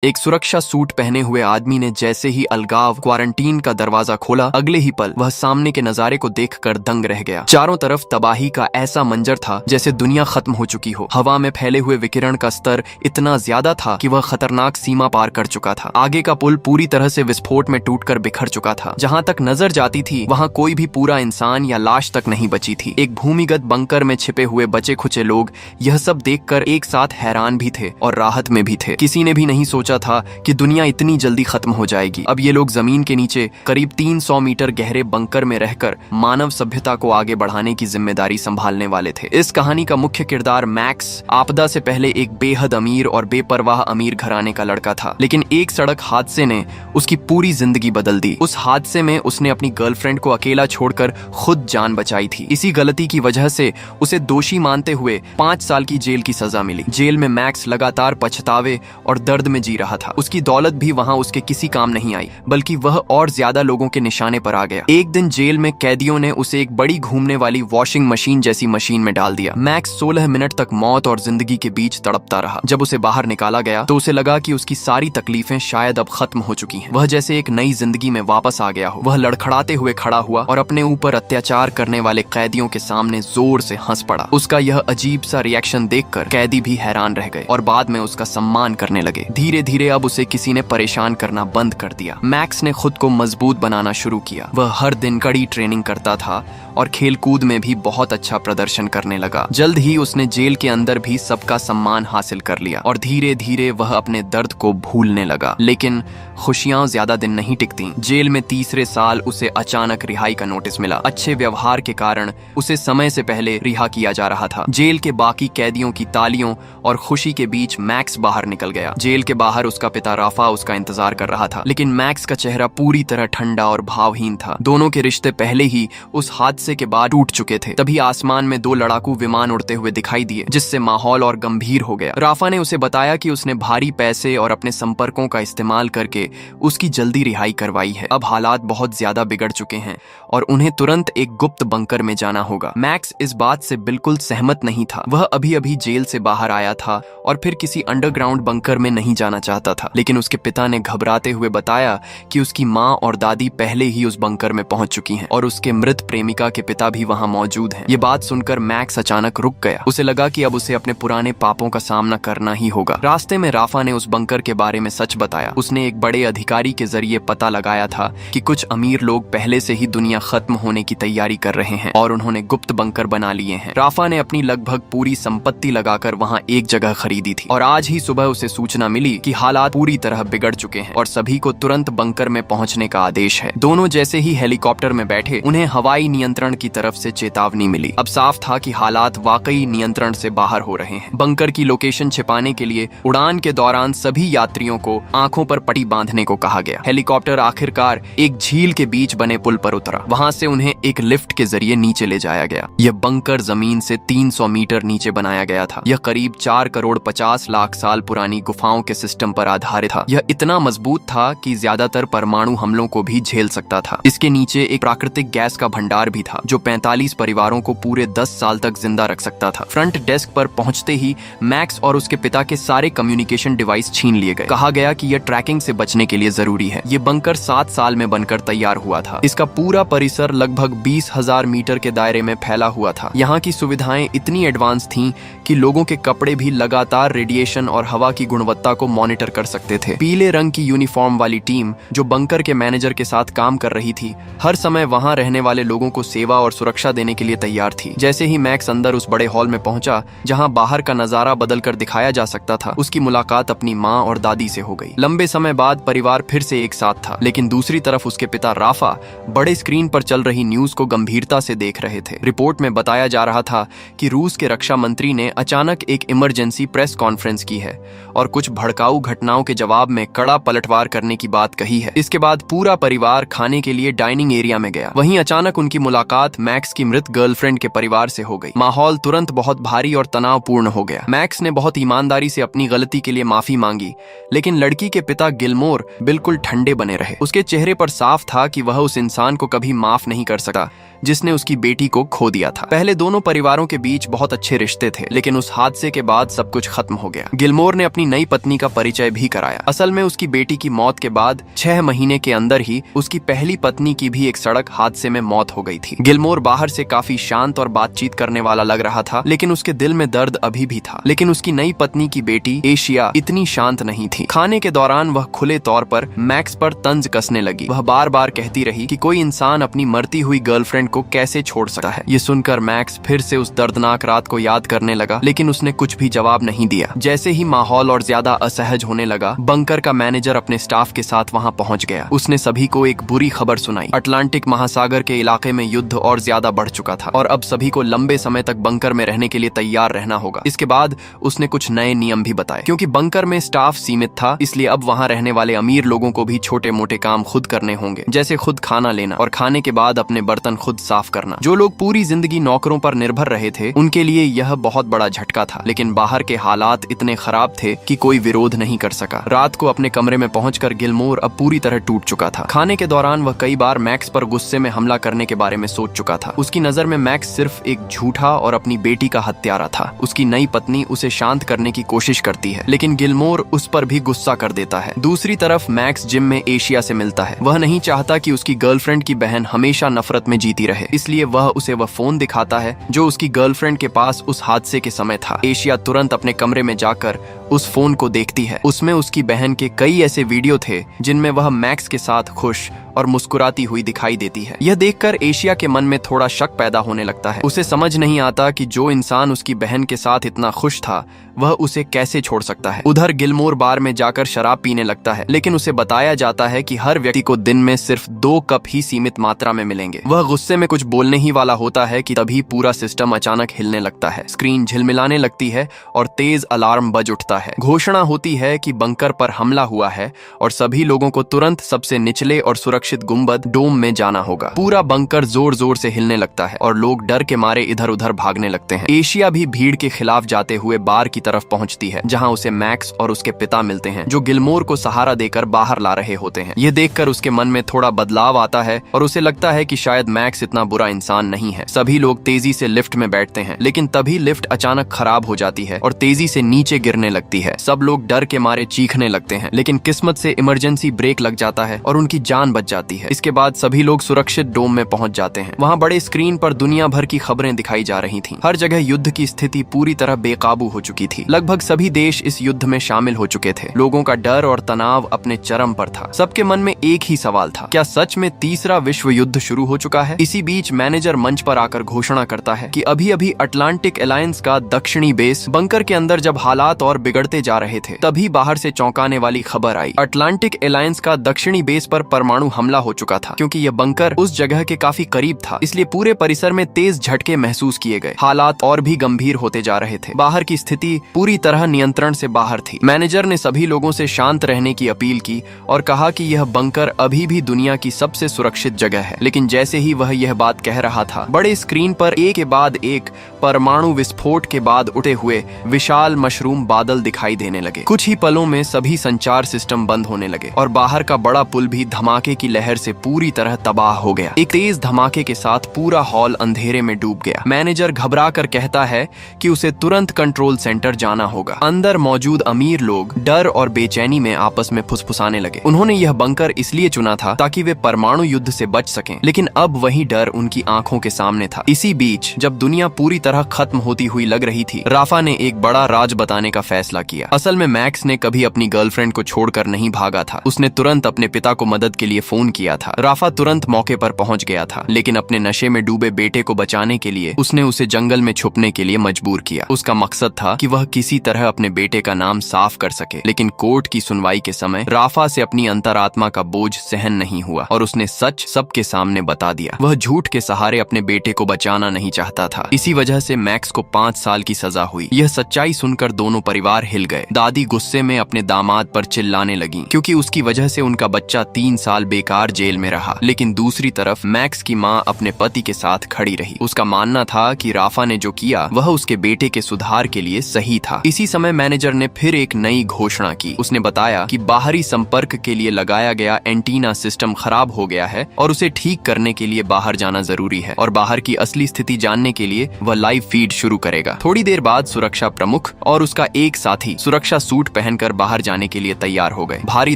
एक सुरक्षा सूट पहने हुए आदमी ने जैसे ही अलगाव क्वारंटीन का दरवाजा खोला, अगले ही पल वह सामने के नजारे को देखकर दंग रह गया। चारों तरफ तबाही का ऐसा मंजर था जैसे दुनिया खत्म हो चुकी हो। हवा में फैले हुए विकिरण का स्तर इतना ज्यादा था कि वह खतरनाक सीमा पार कर चुका था। आगे का पुल पूरी तरह से विस्फोट में टूटकर बिखर चुका था। जहां तक नजर जाती थी वहां कोई भी पूरा इंसान या लाश तक नहीं बची थी। एक भूमिगत बंकर में छिपे हुए बचे खुचे लोग यह सब देखकर एक साथ हैरान भी थे और राहत में भी थे। किसी ने भी नहीं सोचा था कि दुनिया इतनी जल्दी खत्म हो जाएगी। अब ये लोग जमीन के नीचे करीब 300 मीटर गहरे बंकर में रहकर मानव सभ्यता को आगे बढ़ाने की जिम्मेदारी संभालने वाले थे। इस कहानी का मुख्य किरदार मैक्स आपदा से पहले एक बेहद अमीर और बेपरवाह अमीर घराने का लड़का था, लेकिन एक सड़क हादसे ने उसकी पूरी जिंदगी बदल दी। उस हादसे में उसने अपनी गर्लफ्रेंड को अकेला छोड़कर खुद जान बचाई थी। इसी गलती की वजह से उसे दोषी मानते हुए 5 साल की जेल की सजा मिली। जेल में मैक्स लगातार पछतावे और दर्द में जी रहा था। उसकी दौलत भी वहां उसके किसी काम नहीं आई, बल्कि वह और ज्यादा लोगों के निशाने पर आ गया। एक दिन जेल में कैदियों ने उसे एक बड़ी घूमने वाली वॉशिंग मशीन जैसी मशीन में डाल दिया। मैक्स 16 मिनट तक मौत और जिंदगी के बीच तड़पता रहा। जब उसे बाहर निकाला गया तो उसे लगा कि उसकी सारी तकलीफें शायद अब खत्म हो चुकी हैं। वह जैसे एक नई जिंदगी में वापस आ गया हो। वह लड़खड़ाते हुए खड़ा हुआ और अपने ऊपर अत्याचार करने वाले कैदियों के सामने जोर से हंस पड़ा। उसका यह अजीब सा रिएक्शन देखकर कैदी भी हैरान रह गए और बाद में उसका सम्मान करने लगे। धीरे धीरे अब उसे किसी ने परेशान करना बंद कर दिया। मैक्स ने खुद को मजबूत बनाना शुरू किया। वह हर दिन कड़ी ट्रेनिंग करता था और खेलकूद में भी बहुत अच्छा प्रदर्शन करने लगा। जल्द ही उसने जेल के अंदर भी सबका सम्मान हासिल कर लिया और धीरे धीरे वह अपने दर्द को भूलने लगा। लेकिन खुशियां ज्यादा दिन नहीं टिकती। जेल में तीसरे साल उसे अचानक रिहाई का नोटिस मिला। अच्छे व्यवहार के कारण उसे समय से पहले रिहा किया जा रहा था। जेल के बाकी कैदियों की तालियों और खुशी के बीच मैक्स बाहर निकल गया। जेल के बाहर उसका पिता राफा उसका इंतजार कर रहा था, लेकिन मैक्स का चेहरा पूरी तरह ठंडा और भावहीन था। दोनों के रिश्ते पहले ही उस हादसे के बाद टूट चुके थे। तभी आसमान में 2 लड़ाकू विमान उड़ते हुए दिखाई दिए, जिससे माहौल और गंभीर हो गया। राफा ने उसे बताया कि उसने भारी पैसे और अपने संपर्कों का इस्तेमाल करके उसकी जल्दी रिहाई करवाई है। अब हालात बहुत ज्यादा बिगड़ चुके हैं और उन्हें तुरंत एक गुप्त बंकर में जाना होगा। मैक्स इस बात से बिल्कुल सहमत नहीं था। वह अभी अभी जेल से बाहर आया था और फिर किसी अंडरग्राउंड बंकर में नहीं जाना चाहता था। लेकिन उसके पिता ने घबराते हुए बताया कि उसकी माँ और दादी पहले ही उस बंकर में पहुंच चुकी हैं और उसके मृत प्रेमिका के पिता भी वहां मौजूद हैं। ये बात सुनकर मैक्स अचानक रुक गया। उसे लगा कि अब उसे अपने पुराने पापों का सामना करना ही होगा। रास्ते में राफा ने उस बंकर के बारे में सच बताया। उसने एक बड़े अधिकारी के जरिए पता लगाया था कि कुछ अमीर लोग पहले से ही दुनिया खत्म होने की तैयारी कर रहे हैं और उन्होंने गुप्त बंकर बना लिए हैं। राफा ने अपनी लगभग पूरी संपत्ति लगाकर वहां एक जगह खरीदी थी और आज ही सुबह उसे सूचना मिली कि हालात पूरी तरह बिगड़ चुके हैं और सभी को तुरंत बंकर में पहुंचने का आदेश है। दोनों जैसे ही हेलीकॉप्टर में बैठे उन्हें हवाई नियंत्रण की तरफ से चेतावनी मिली। अब साफ था कि हालात वाकई नियंत्रण से बाहर हो रहे हैं। बंकर की लोकेशन छिपाने के लिए उड़ान के दौरान सभी यात्रियों को आंखों पर पट्टी बांधने को कहा गया। हेलीकॉप्टर आखिरकार एक झील के बीच बने पुल पर उतरा। वहां से उन्हें एक लिफ्ट के जरिए नीचे ले जाया गया। यह बंकर जमीन से 300 मीटर नीचे बनाया गया था। यह करीब 4 करोड़ 50 लाख साल पुरानी गुफाओं के सिस्टम पर आधारित था। यह इतना मजबूत था कि ज्यादातर परमाणु हमलों को भी झेल सकता था। इसके नीचे एक प्राकृतिक गैस का भंडार भी था जो 45 परिवारों को पूरे 10 साल तक जिंदा रख सकता था। फ्रंट डेस्क पर पहुंचते ही मैक्स और उसके पिता के सारे कम्युनिकेशन डिवाइस छीन लिए गए। कहा गया कि यह ट्रैकिंग से बचने के लिए जरूरी है। यह बंकर 7 साल में बनकर तैयार हुआ था। इसका पूरा परिसर लगभग 20,000 मीटर के दायरे में फैला हुआ था। यहाँ की सुविधाएं इतनी एडवांस थीं कि लोगों के कपड़े भी लगातार रेडिएशन और हवा की गुणवत्ता को मॉनिटर कर सकते थे। पीले रंग की यूनिफॉर्म वाली टीम जो बंकर के मैनेजर के साथ काम कर रही थी, हर समय वहां रहने वाले लोगों को सेवा और सुरक्षा देने के लिए तैयार थी। जैसे ही मैक्स अंदर उस बड़े हॉल में पहुंचा जहां बाहर का नजारा बदलकर दिखाया जा सकता था, उसकी मुलाकात अपनी माँ और दादी से हो गई। लंबे समय बाद परिवार फिर से एक साथ था, लेकिन दूसरी तरफ उसके पिता राफा बड़े स्क्रीन पर चल रही न्यूज को गंभीरता से देख रहे थे। रिपोर्ट में बताया जा रहा था कि रूस के रक्षा मंत्री ने अचानक एक इमरजेंसी प्रेस कॉन्फ्रेंस की है और कुछ भड़काऊ घटनाओं के जवाब में कड़ा पलटवार करने की बात कही है। इसके बाद पूरा परिवार खाने के लिए डाइनिंग एरिया में गया। वहीं अचानक उनकी मुलाकात मैक्स की मृत गर्लफ्रेंड के परिवार से हो गई। माहौल तुरंत बहुत भारी और तनावपूर्ण हो गया। मैक्स ने बहुत ईमानदारी से अपनी गलती के लिए माफी मांगी, लेकिन लड़की के पिता गिलमोर बिल्कुल ठंडे बने रहे। उसके चेहरे पर साफ था कि वह उस इंसान को कभी माफ नहीं कर सका जिसने उसकी बेटी को खो दिया था। पहले दोनों परिवारों के बीच बहुत अच्छे रिश्ते थे, लेकिन उस हादसे के बाद सब कुछ खत्म हो गया। गिलमोर ने अपनी नई पत्नी का परिचय भी कराया। असल में उसकी बेटी की मौत के बाद 6 महीने के अंदर ही उसकी पहली पत्नी की भी एक सड़क हादसे में मौत हो गई थी। गिलमोर बाहर से काफी शांत और बातचीत करने वाला लग रहा था, लेकिन उसके दिल में दर्द अभी भी था। लेकिन उसकी नई पत्नी की बेटी एशिया इतनी शांत नहीं थी। खाने के दौरान वह खुले तौर पर मैक्स पर तंज कसने लगी। वह बार बार कहती रही कि कोई इंसान अपनी मरती हुई गर्लफ्रेंड को कैसे छोड़ सकता है। ये सुनकर मैक्स फिर से उस दर्दनाक रात को याद करने लगा, लेकिन उसने कुछ भी जवाब नहीं दिया। जैसे ही माहौल और ज्यादा असहज होने लगा, बंकर का मैनेजर अपने स्टाफ के साथ वहां पहुंच गया। उसने सभी को एक बुरी खबर सुनाई। अटलांटिक महासागर के इलाके में युद्ध और ज्यादा बढ़ चुका था और अब सभी को लंबे समय तक बंकर में रहने के लिए तैयार रहना होगा। इसके बाद उसने कुछ नए नियम भी बताए। क्योंकि बंकर में स्टाफ सीमित था, इसलिए अब वहां रहने वाले अमीर लोगों को भी छोटे मोटे काम खुद करने होंगे, जैसे खुद खाना लेना और खाने के बाद अपने बर्तन खुद साफ करना। जो लोग पूरी जिंदगी नौकरों पर निर्भर रहे थे, उनके लिए यह बहुत बड़ा झटका था। लेकिन बाहर के हालात इतने खराब थे कि कोई विरोध नहीं कर सका। रात को अपने कमरे में पहुंचकर गिलमोर अब पूरी तरह टूट चुका था। खाने के दौरान वह कई बार मैक्स पर गुस्से में हमला करने के बारे में सोच चुका था। उसकी नजर में मैक्स सिर्फ एक झूठा और अपनी बेटी का हत्यारा था। उसकी नई पत्नी उसे शांत करने की कोशिश करती है, लेकिन गिलमोर उस पर भी गुस्सा कर देता है। दूसरी तरफ मैक्स जिम में एशिया से मिलता है। वह नहीं चाहता कि उसकी गर्लफ्रेंड की बहन हमेशा नफरत में जीती रहे, इसलिए वह उसे वह फोन दिखाता है जो उसकी गर्लफ्रेंड के पास उस हादसे के समय था। एशिया तुरंत अपने कमरे में जाकर उस फोन को देखती है। उसमें उसकी बहन के कई ऐसे वीडियो थे जिनमें वह मैक्स के साथ खुश और मुस्कुराती हुई दिखाई देती है। यह देखकर एशिया के मन में थोड़ा शक पैदा होने लगता है। उसे समझ नहीं आता कि जो इंसान उसकी बहन के साथ इतना खुश था, वह उसे कैसे छोड़ सकता है। उधर गिलमोर बार में जाकर शराब पीने लगता है, लेकिन उसे बताया जाता है कि हर व्यक्ति को दिन में सिर्फ 2 कप ही सीमित मात्रा में मिलेंगे। वह गुस्से में कुछ बोलने ही वाला होता है कि तभी पूरा सिस्टम अचानक हिलने लगता है। स्क्रीन झिलमिलाने लगती है और तेज अलार्म बज उठता है। घोषणा होती है कि बंकर पर हमला हुआ है और सभी लोगों को तुरंत सबसे निचले और सुरक्षित गुंबद डोम में जाना होगा। पूरा बंकर जोर जोर से हिलने लगता है और लोग डर के मारे इधर उधर भागने लगते हैं। एशिया भी भीड़ के खिलाफ जाते हुए बार की तरफ पहुंचती है, जहां उसे मैक्स और उसके पिता मिलते हैं, जो गिलमोर को सहारा देकर बाहर ला रहे होते हैं। यह देखकर उसके मन में थोड़ा बदलाव आता है और उसे लगता है कि शायद मैक्स इतना बुरा इंसान नहीं है। सभी लोग तेजी से लिफ्ट में बैठते हैं, लेकिन तभी लिफ्ट अचानक खराब हो जाती है और तेजी से नीचे गिरने लगती है। सब लोग डर के मारे चीखने लगते हैं, लेकिन किस्मत से इमरजेंसी ब्रेक लग जाता है और उनकी जान बच जाती है। इसके बाद सभी लोग सुरक्षित डोम में पहुंच जाते हैं। वहां बड़े स्क्रीन पर दुनिया भर की खबरें दिखाई जा रही थीं। हर जगह युद्ध की स्थिति पूरी तरह बेकाबू हो चुकी थी। लगभग सभी देश इस युद्ध में शामिल हो चुके थे। लोगों का डर और तनाव अपने चरम पर था। सबके मन में एक ही सवाल था, क्या सच में तीसरा विश्व युद्ध शुरू हो चुका है? इसी बीच मैनेजर मंच पर आकर घोषणा करता है कि अभी अभी अटलांटिक अलायंस का दक्षिणी बेस बंकर के अंदर जब हालात और बिगड़ते जा रहे थे, तभी बाहर से चौंकाने वाली खबर आई। अटलांटिक अलायंस का दक्षिणी बेस पर परमाणु हमला हो चुका था। क्योंकि यह बंकर उस जगह के काफी करीब था, इसलिए पूरे परिसर में तेज झटके महसूस किए गए। हालात और भी गंभीर होते जा रहे थे। बाहर की स्थिति पूरी तरह नियंत्रण से बाहर थी। मैनेजर ने सभी लोगों से शांत रहने की अपील की और कहा कि यह बंकर अभी भी दुनिया की सबसे सुरक्षित जगह है। लेकिन जैसे ही वह यह बात कह रहा था, बड़े स्क्रीन पर एक के बाद एक परमाणु विस्फोट के बाद उठे हुए विशाल मशरूम बादल दिखाई देने लगे। कुछ ही पलों में सभी संचार सिस्टम बंद होने लगे और बाहर का बड़ा पुल भी धमाके की लहर से पूरी तरह तबाह हो गया। एक तेज धमाके के साथ पूरा हॉल अंधेरे में डूब गया। मैनेजर घबरा कर कहता है कि उसे तुरंत कंट्रोल सेंटर जाना होगा। अंदर मौजूद अमीर लोग डर और बेचैनी में आपस में फुसफुसाने लगे। उन्होंने यह बंकर इसलिए चुना था ताकि वे परमाणु युद्ध से बच सकें, लेकिन अब वही डर उनकी आंखों के सामने था। इसी बीच जब दुनिया पूरी तरह खत्म होती हुई लग रही थी, राफा ने एक बड़ा राज बताने का फैसला किया। असल में मैक्स ने कभी अपनी गर्लफ्रेंड को छोड़कर नहीं भागा था। उसने तुरंत अपने पिता को मदद के लिए फोन किया था। राफा तुरंत मौके पर पहुंच गया था, लेकिन अपने नशे में डूबे बेटे को बचाने के लिए उसने उसे जंगल में छुपने के लिए मजबूर किया। उसका मकसद था कि वह किसी तरह अपने बेटे का नाम साफ कर सके। लेकिन कोर्ट की सुनवाई के समय राफा से अपनी अंतरात्मा का बोझ सहन नहीं हुआ और उसने सच सबके सामने बता दिया। वह झूठ के सहारे अपने बेटे को बचाना नहीं चाहता था। इसी वजह से मैक्स को 5 साल की सजा हुई। यह सच्चाई सुनकर दोनों परिवार द्वार हिल गए। दादी गुस्से में अपने दामाद पर चिल्लाने लगी क्योंकि उसकी वजह से उनका बच्चा 3 साल बेकार जेल में रहा। लेकिन दूसरी तरफ मैक्स की माँ अपने पति के साथ खड़ी रही। उसका मानना था कि राफा ने जो किया वह उसके बेटे के सुधार के लिए सही था। इसी समय मैनेजर ने फिर एक नई घोषणा की। उसने बताया कि बाहरी संपर्क के लिए लगाया गया एंटीना सिस्टम खराब हो गया है और उसे ठीक करने के लिए बाहर जाना जरूरी है और बाहर की असली स्थिति जानने के लिए वह लाइव फीड शुरू करेगा। थोड़ी देर बाद सुरक्षा प्रमुख और उसका एक साथी सुरक्षा सूट पहनकर बाहर जाने के लिए तैयार हो गए। भारी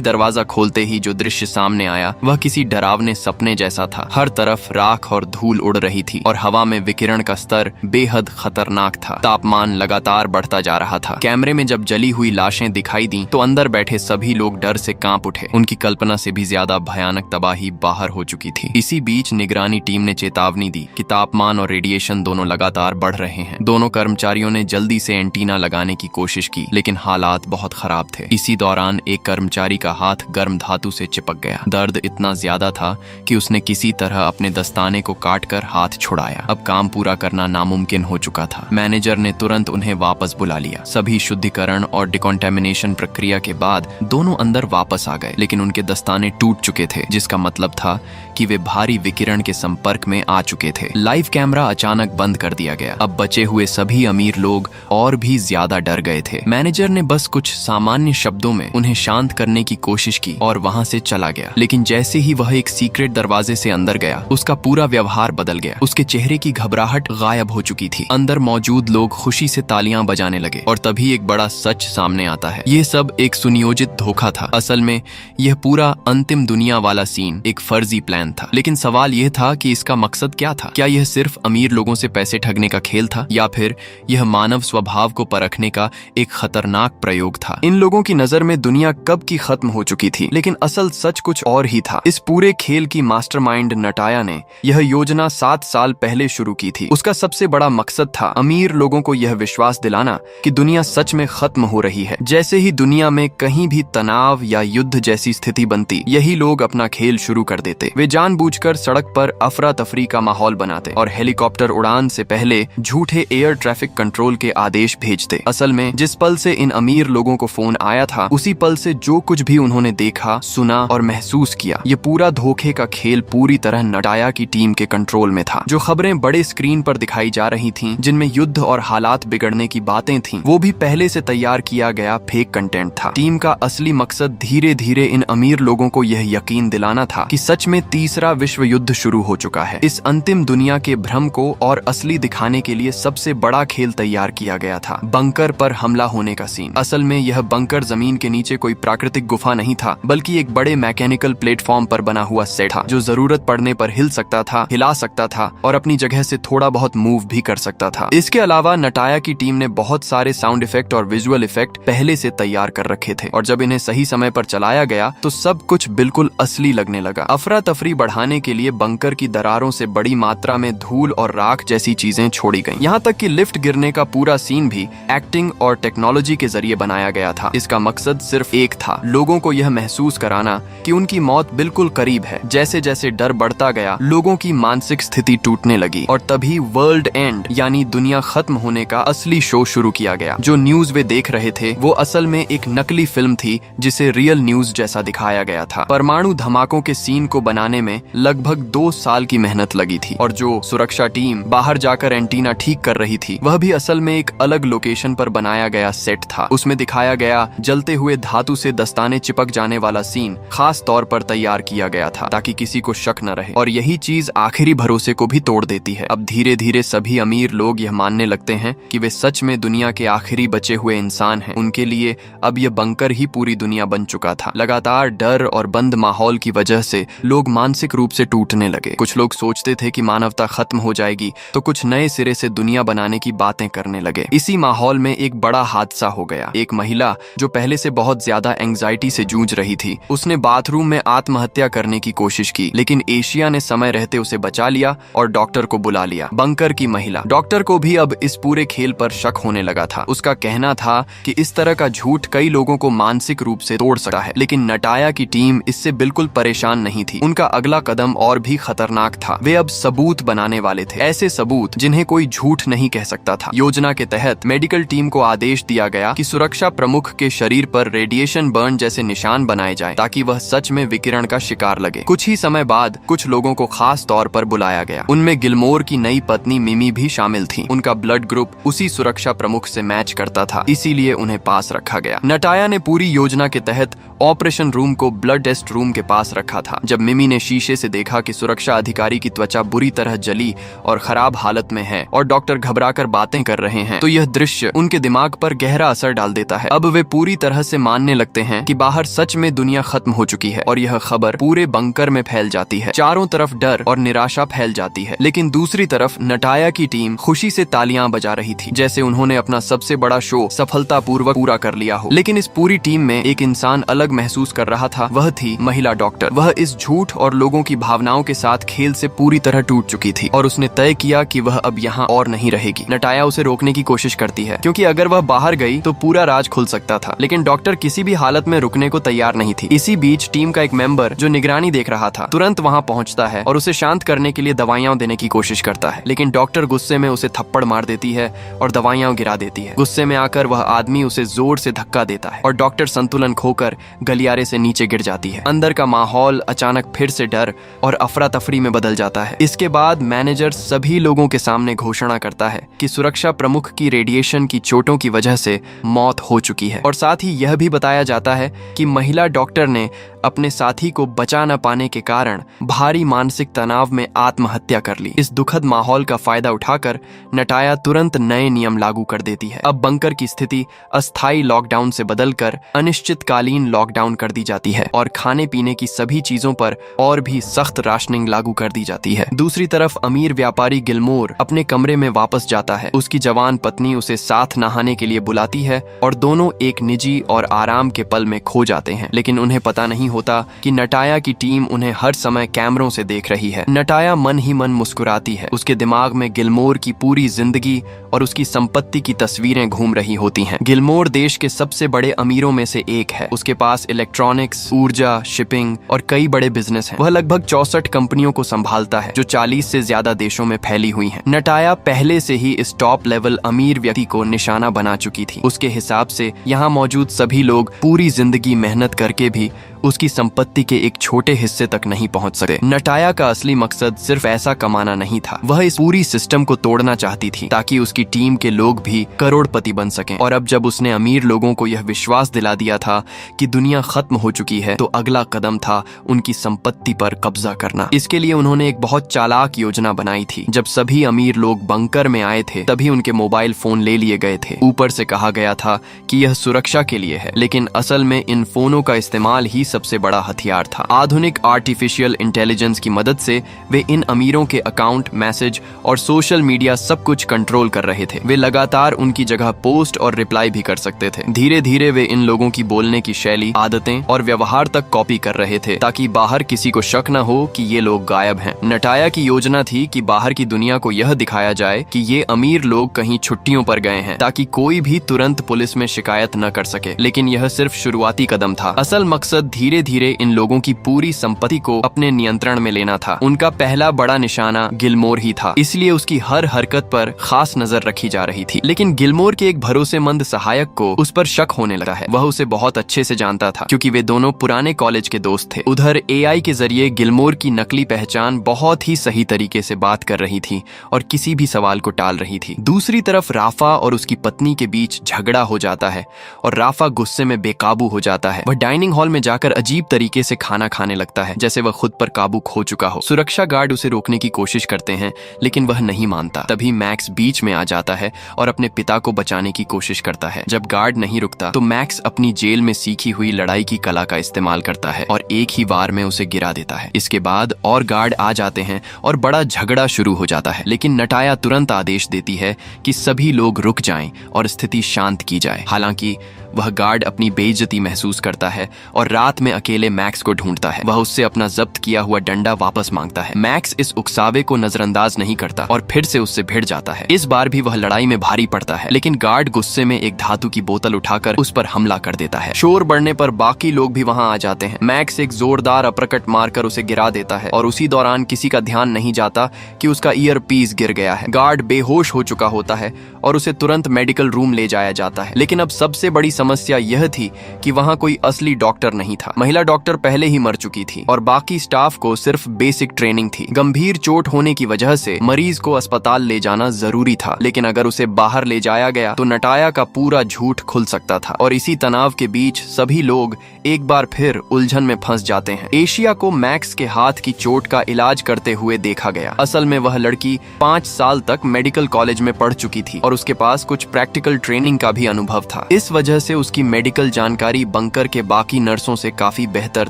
दरवाजा खोलते ही जो दृश्य सामने आया वह किसी डरावने सपने जैसा था। हर तरफ राख और धूल उड़ रही थी और हवा में विकिरण का स्तर बेहद खतरनाक था। तापमान लगातार बढ़ता जा रहा था। कैमरे में जब जली हुई लाशें दिखाई दी तो अंदर बैठे सभी लोग डर से कांप उठे। उनकी कल्पना से भी ज्यादा भयानक तबाही बाहर हो चुकी थी। इसी बीच निगरानी टीम ने चेतावनी दी कि तापमान और रेडिएशन दोनों लगातार बढ़ रहे हैं। दोनों कर्मचारियों ने जल्दी से एंटीना लगाने की कोशिश की लेकिन हालात बहुत खराब थे। इसी दौरान एक कर्मचारी का हाथ गर्म धातु से चिपक गया। दर्द इतना ज्यादा था कि उसने किसी तरह अपने दस्ताने को काटकर हाथ छुड़ाया। अब काम पूरा करना नामुमकिन हो चुका था। मैनेजर ने तुरंत उन्हें वापस बुला लिया। सभी शुद्धिकरण और डिकॉन्टेमिनेशन प्रक्रिया के बाद दोनों अंदर वापस आ गए लेकिन उनके दस्ताने टूट चुके थे, जिसका मतलब था कि वे भारी विकिरण के संपर्क में आ चुके थे। लाइव कैमरा अचानक बंद कर दिया गया। अब बचे हुए सभी अमीर लोग और भी ज्यादा डर गए थे। मैनेजर ने बस कुछ सामान्य शब्दों में उन्हें शांत करने की कोशिश की और वहां से चला गया। लेकिन जैसे ही वह एक सीक्रेट दरवाजे से अंदर गया उसका पूरा व्यवहार बदल गया। उसके चेहरे की घबराहट गायब हो चुकी थी। अंदर मौजूद लोग खुशी से तालियां बजाने लगे और तभी एक बड़ा सच सामने आता है। ये सब एक सुनियोजित धोखा था। असल में यह पूरा अंतिम दुनिया वाला सीन एक फर्जी प्लान था। लेकिन सवाल यह था कि इसका मकसद क्या था? क्या यह सिर्फ अमीर लोगों से पैसे ठगने का खेल था या फिर यह मानव स्वभाव को परखने का एक खतरनाक प्रयोग था? इन लोगों की नजर में दुनिया कब की खत्म हो चुकी थी, लेकिन असल सच कुछ और ही था। इस पूरे खेल की मास्टरमाइंड नटाया ने यह योजना 7 साल पहले शुरू की थी। उसका सबसे बड़ा मकसद था अमीर लोगों को यह विश्वास दिलाना कि दुनिया सच में खत्म हो रही है। जैसे ही दुनिया में कहीं भी तनाव या युद्ध जैसी स्थिति बनती, यही लोग अपना खेल शुरू कर देते। वे जानबूझकर सड़क पर अफरा तफरी का माहौल बनाते और हेलीकॉप्टर उड़ान से पहले झूठे एयर ट्रैफिक कंट्रोल के आदेश भेजते। असल में जिस पल से इन अमीर लोगों को फोन आया था उसी पल से जो कुछ भी उन्होंने देखा, सुना और महसूस किया, ये पूरा धोखे का खेल पूरी तरह नटाया की टीम के कंट्रोल में था। जो खबरें बड़े स्क्रीन पर दिखाई जा रही थीं, जिनमें युद्ध और हालात बिगड़ने की बातें थीं, वो भी पहले से तैयार किया गया फेक कंटेंट था। टीम का असली मकसद धीरे धीरे इन अमीर लोगों को यह यकीन दिलाना था कि सच में तीसरा विश्व युद्ध शुरू हो चुका है। इस अंतिम दुनिया के भ्रम को और असली दिखाने के लिए सबसे बड़ा खेल तैयार किया गया था, बंकर पर हमला होने का सीन। असल में यह बंकर जमीन के नीचे कोई प्राकृतिक गुफा नहीं था, बल्कि एक बड़े मैकेनिकल प्लेटफॉर्म पर बना हुआ सेट था जो जरूरत पड़ने पर हिल सकता था, हिला सकता था और अपनी जगह से थोड़ा बहुत मूव भी कर सकता था। इसके अलावा नटाया की टीम ने बहुत सारे साउंड इफेक्ट और विजुअल इफेक्ट पहले से तैयार कर रखे थे और जब इन्हें सही समय पर चलाया गया तो सब कुछ बिल्कुल असली लगने लगा। अफरा तफरी बढ़ाने के लिए बंकर की दरारों से बड़ी मात्रा में धूल और राख जैसी चीजें छोड़ी गईं। यहाँ तक कि लिफ्ट गिरने का पूरा सीन भी एक्टिंग और टेक्नोलॉजी के जरिए बनाया गया था। इसका मकसद सिर्फ एक था, लोगों को यह महसूस कराना कि उनकी मौत बिल्कुल करीब है। जैसे जैसे डर बढ़ता गया, लोगों की मानसिक स्थिति टूटने लगी और तभी वर्ल्ड एंड यानी दुनिया खत्म होने का असली शो शुरू किया गया। जो न्यूज वे देख रहे थे वो असल में एक नकली फिल्म थी जिसे रियल न्यूज जैसा दिखाया गया था। परमाणु धमाकों के सीन को बनाने में लगभग 2 साल की मेहनत लगी थी और जो सुरक्षा टीम बाहर जाकर एंटीना ठीक कर रही थी वह भी असल में एक अलग लोकेशन पर बनाया गया सेट था। उसमें दिखाया गया जलते हुए धातु से दस्ताने चिपक जाने वाला सीन खास तौर पर तैयार किया गया था ताकि किसी को शक न रहे और यही चीज आखिरी भरोसे को भी तोड़ देती है। अब धीरे धीरे सभी अमीर लोग यह मानने लगते हैं कि वे सच में दुनिया के आखिरी बचे हुए इंसान हैं। उनके लिए अब यह बंकर ही पूरी दुनिया बन चुका था। लगातार डर और बंद माहौल की वजह से लोग मानसिक रूप से टूटने लगे। कुछ लोग सोचते थे कि मानवता खत्म हो जाएगी तो कुछ नए सिरे से दुनिया बनाने की बातें करने लगे। इसी माहौल में एक बड़ा हादसा हो गया। एक महिला जो पहले से बहुत ज्यादा एंजाइटी से जूझ रही थी, उसने बाथरूम में आत्महत्या करने की कोशिश की, लेकिन एशिया ने समय रहते उसे बचा लिया और डॉक्टर को बुला लिया। बंकर की महिला डॉक्टर को भी अब इस पूरे खेल पर शक होने लगा था। उसका कहना था कि इस तरह का झूठ कई लोगों को मानसिक रूप से तोड़ सकता है, लेकिन नटाया की टीम इससे बिल्कुल परेशान नहीं थी। उनका अगला कदम और भी खतरनाक था। वे अब सबूत बनाने वाले थे, ऐसे सबूत जिन्हें कोई झूठ नहीं कह सकता था। योजना के तहत मेडिकल टीम को आदेश दिया गया कि सुरक्षा प्रमुख के शरीर पर रेडिएशन बर्न जैसे निशान बनाए जाए ताकि वह सच में विकिरण का शिकार लगे। कुछ ही समय बाद कुछ लोगों को खास तौर पर बुलाया गया। उनमें गिलमोर की नई पत्नी मिमी भी शामिल थी। उनका ब्लड ग्रुप उसी सुरक्षा प्रमुख से मैच करता था, इसीलिए उन्हें पास रखा गया। नटाया ने पूरी योजना के तहत ऑपरेशन रूम को ब्लड टेस्ट रूम के पास रखा था। जब मिमी ने शीशे से देखा कि सुरक्षा अधिकारी की त्वचा बुरी तरह जली और खराब हालत में है और डॉक्टर घबराकर बातें कर रहे हैं, तो यह दृश्य उनके दिमाग पर गहरा असर डाल देता है। अब वे पूरी तरह से मानने लगते हैं कि बाहर सच में दुनिया खत्म हो चुकी है और यह खबर पूरे बंकर में फैल जाती है। चारों तरफ डर और निराशा फैल जाती है, लेकिन दूसरी तरफ नटाया की टीम खुशी से तालियां बजा रही थी, जैसे उन्होंने अपना सबसे बड़ा शो सफलतापूर्वक पूरा कर लिया हो। लेकिन इस पूरी टीम में एक इंसान अलग महसूस कर रहा था, वह थी महिला डॉक्टर। वह इस झूठ और लोगों की भावनाओं के साथ खेल से पूरी तरह टूट चुकी थी और उसने तय किया कि वह अब यहाँ और नहीं रहेगी। नटाया उसे रोकने की कोशिश करती है, क्योंकि अगर वह बाहर गई तो पूरा राज खुल सकता था, लेकिन डॉक्टर किसी भी हालत में रुकने को तैयार नहीं थी। इसी बीच टीम का एक मेंबर जो निगरानी देख रहा था तुरंत वहाँ पहुँचता है और उसे शांत करने के लिए दवाइयाँ देने की कोशिश करता है, लेकिन डॉक्टर गुस्से में उसे थप्पड़ मार देती है और दवाइयाँ गिरा देती है। गुस्से में आकर वह आदमी उसे जोर से धक्का देता है और डॉक्टर संतुलन खोकर गलियारे से नीचे गिर जाती है। अंदर का माहौल अचानक फिर से डर और अफरा तफरी में बदल जाता है। इसके बाद मैनेजर सभी लोगों के सामने घोषणा करता है कि सुरक्षा प्रमुख की रेडिएशन की चोटों की वजह से मौत हो चुकी है और साथ ही यह भी बताया जाता है कि महिला डॉक्टर ने अपने साथी को बचा न पाने के कारण भारी मानसिक तनाव में आत्महत्या कर ली। इस दुखद माहौल का फायदा उठाकर नटाया तुरंत नए नियम लागू कर देती है। अब बंकर की स्थिति अस्थायी लॉकडाउन से बदलकर अनिश्चितकालीन लॉकडाउन कर दी जाती है और खाने पीने की सभी चीजों पर और भी सख्त राशनिंग लागू कर दी जाती है। दूसरी तरफ अमीर व्यापारी गिलमोर अपने कमरे में वापस जाता है। उसकी जवान पत्नी उसे साथ नहाने के लिए बुलाती है और दोनों एक निजी और आराम के पल में खो जाते हैं, लेकिन उन्हें पता नहीं होता कि नटाया की टीम उन्हें हर समय कैमरों से देख रही है। नटाया मन ही मन मुस्कुराती है। उसके दिमाग में गिलमोर की पूरी जिंदगी और उसकी संपत्ति की तस्वीरें घूम रही होती हैं। गिलमोर देश के सबसे बड़े अमीरों में से एक है। उसके पास इलेक्ट्रॉनिक्स, ऊर्जा, शिपिंग और कई बड़े बिजनेस हैं। वह लगभग 64 कंपनियों को संभालता है जो 40 से ज्यादा देशों में फैली हुई हैं। नटाया पहले से ही इस टॉप लेवल अमीर व्यक्ति को निशाना बना चुकी थी। उसके हिसाब से यहाँ मौजूद सभी लोग पूरी जिंदगी मेहनत करके भी उसकी संपत्ति के एक छोटे हिस्से तक नहीं पहुंच सके। नटाया का असली मकसद सिर्फ पैसा कमाना नहीं था, वह इस पूरी सिस्टम को तोड़ना चाहती थी ताकि उसकी टीम के लोग भी करोड़पति बन सकें। और अब जब उसने अमीर लोगों को यह विश्वास दिला दिया था कि दुनिया खत्म हो चुकी है, तो अगला कदम था उनकी संपत्ति पर कब्जा करना। इसके लिए उन्होंने एक बहुत चालाक योजना बनाई थी। जब सभी अमीर लोग बंकर में आए थे तभी उनके मोबाइल फोन ले लिए गए थे। ऊपर से कहा गया था कि यह सुरक्षा के लिए है, लेकिन असल में इन फोनों का इस्तेमाल ही सबसे बड़ा हथियार था। आधुनिक आर्टिफिशियल इंटेलिजेंस की मदद से वे इन अमीरों के अकाउंट, मैसेज और सोशल मीडिया सब कुछ कंट्रोल कर रहे थे। वे लगातार उनकी जगह पोस्ट और रिप्लाई भी कर सकते थे। धीरे धीरे वे इन लोगों की बोलने की शैली, आदतें और व्यवहार तक कॉपी कर रहे थे ताकि बाहर किसी को शक न हो कि ये लोग गायब हैं। नटाया की योजना थी कि बाहर की दुनिया को यह दिखाया जाए कि ये अमीर लोग कहीं छुट्टियों पर गए हैं ताकि कोई भी तुरंत पुलिस में शिकायत न कर सके। लेकिन यह सिर्फ शुरुआती कदम था। असल मकसद धीरे धीरे इन लोगों की पूरी संपत्ति को अपने नियंत्रण में लेना था। उनका पहला बड़ा निशाना गिलमोर ही था, इसलिए उसकी हर हरकत पर खास नजर रखी जा रही थी। लेकिन गिलमोर के एक भरोसेमंद सहायक को उस पर शक होने लगा है। वह उसे बहुत अच्छे से जानता था क्योंकि वे दोनों पुराने कॉलेज के दोस्त थे। उधर एआई के जरिए गिलमोर की नकली पहचान बहुत ही सही तरीके से बात कर रही थी और किसी भी सवाल को टाल रही थी। दूसरी तरफ राफा और उसकी पत्नी के बीच झगड़ा हो जाता है और राफा गुस्से में बेकाबू हो जाता है। वह डाइनिंग हॉल में जाकर अजीब तरीके से खाना खाने लगता है, जैसे वह खुद पर काबू खो चुका हो। सुरक्षा गार्ड उसे रोकने की कोशिश करते हैं, लेकिन वह नहीं मानता। तभी मैक्स बीच में आ जाता है और अपने पिता को बचाने की कोशिश करता है। जब गार्ड नहीं रुकता तो मैक्स अपनी जेल में सीखी हुई लड़ाई की कला का इस्तेमाल करता है और एक ही वार में उसे गिरा देता है। इसके बाद और गार्ड आ जाते हैं और बड़ा झगड़ा शुरू हो जाता है, लेकिन नटाया तुरंत आदेश देती है कि सभी लोग रुक जाएं और स्थिति शांत की जाए। हालांकि वह गार्ड अपनी बेइज्जती महसूस करता है और रात में अकेले मैक्स को ढूंढता है। वह उससे अपना जब्त किया हुआ डंडा वापस मांगता है। मैक्स इस उकसावे को नजरअंदाज नहीं करता और फिर से उससे भिड़ जाता है। इस बार भी वह लड़ाई में भारी पड़ता है, लेकिन गार्ड गुस्से में एक धातु की बोतल उठाकर उस पर हमला कर देता है। शोर बढ़ने पर बाकी लोग भी वहां आ जाते हैं। मैक्स एक जोरदार अपरकट मारकर उसे गिरा देता है और उसी दौरान किसी का ध्यान नहीं जाता कि उसका ईयर पीस गिर गया है। गार्ड बेहोश हो चुका होता है और उसे तुरंत मेडिकल रूम ले जाया जाता है। लेकिन अब सबसे बड़ी समस्या यह थी कि वहां कोई असली डॉक्टर नहीं था। महिला डॉक्टर पहले ही मर चुकी थी और बाकी स्टाफ को सिर्फ बेसिक ट्रेनिंग थी। गंभीर चोट होने की वजह से मरीज को अस्पताल ले जाना जरूरी था, लेकिन अगर उसे बाहर ले जाया गया तो नटाया का पूरा झूठ खुल सकता था। और इसी तनाव के बीच सभी लोग एक बार फिर उलझन में फंस जाते हैं। एशिया को मैक्स के हाथ की चोट का इलाज करते हुए देखा गया। असल में वह लड़की 5 साल तक मेडिकल कॉलेज में पढ़ चुकी थी और उसके पास कुछ प्रैक्टिकल ट्रेनिंग का भी अनुभव था। इस वजह से उसकी मेडिकल जानकारी बंकर के बाकी नर्सों से काफी बेहतर